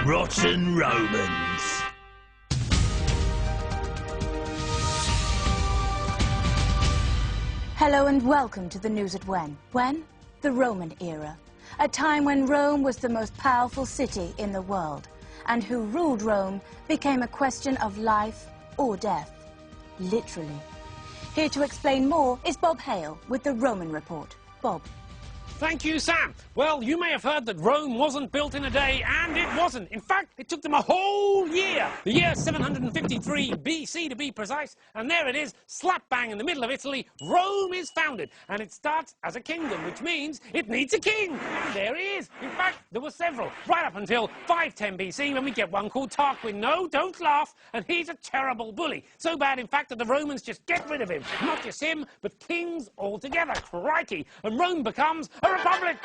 Rotten Romans. Hello and welcome to the news at when. When? The Roman era. A time when Rome was the most powerful city in the world. And who ruled Rome became a question of life or death. Literally. Here to explain more is Bob Hale with the Roman Report. Bob. Thank you, Sam. Well, you may have heard that Rome wasn't built in a day, and it wasn't. In fact, it took them a whole year. The year 753 BC to be precise, and there it is, slap bang in the middle of Italy. Rome is founded, and it starts as a kingdom, which means it needs a king. And there he is. In fact, there were several, right up until 510 BC, when we get one called Tarquin. No, don't laugh, and he's a terrible bully. So bad, in fact, that the Romans just get rid of him. Not just him, but kings altogether. Crikey. And Rome becomes a republic.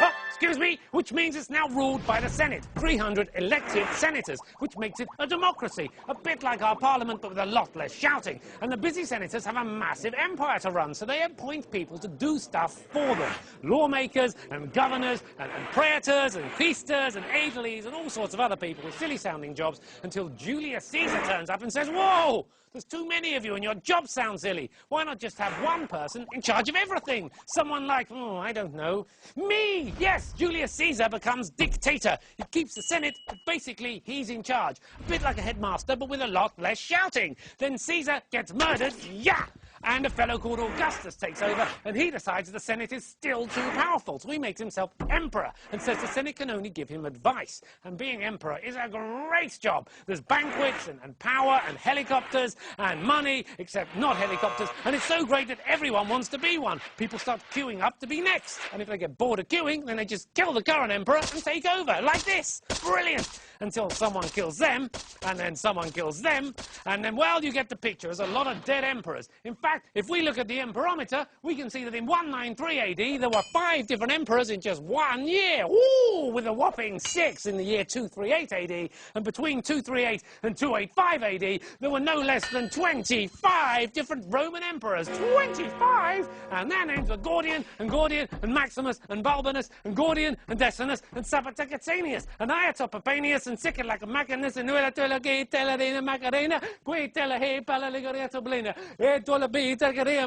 Oh, excuse me, which means it's now ruled by the Senate, 300 elected senators, which makes it a democracy, a bit like our parliament, but with a lot less shouting. And the busy senators have a massive empire to run, so they appoint people to do stuff for them. Lawmakers and governors and praetors and quaestors and aediles and all sorts of other people with silly-sounding jobs until Julius Caesar turns up and says, "Whoa! There's too many of you and your job sounds silly. Why not just have one person in charge of everything? Someone like, I don't know, me! Yes, Julius Caesar becomes dictator. He keeps the Senate, but basically he's in charge. A bit like a headmaster, but with a lot less shouting. Then Caesar gets murdered, yeah! And a fellow called Augustus takes over, and he decides the Senate is still too powerful, so he makes himself emperor and says the Senate can only give him advice. And being emperor is a great job. There's banquets and power and helicopters and money, except not helicopters, and it's so great that everyone wants to be one. People start queuing up to be next, and if they get bored of queuing, then they just kill the current emperor and take over, like this. Brilliant! Until someone kills them, and then someone kills them, and then, well, you get the picture. There's a lot of dead emperors. In fact, if we look at the emperometer, we can see that in 193 AD, there were 5 different emperors in just 1 year. Ooh, with a whopping 6 in the year 238 AD. And between 238 and 285 AD, there were no less than 25 different Roman emperors. 25! And their names were Gordian and Maximus and Balbinus and Gordian and Decianus and Sapertacatanius and Iatopapanius and Sycilac and Macanus and Nuela Teladina Macarena, Puitela He Palaligoria Toblina,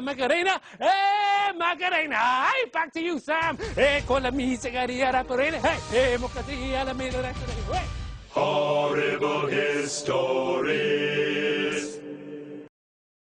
Macarena, Macarena. Hey, back to you, Sam. Hey, Horrible history.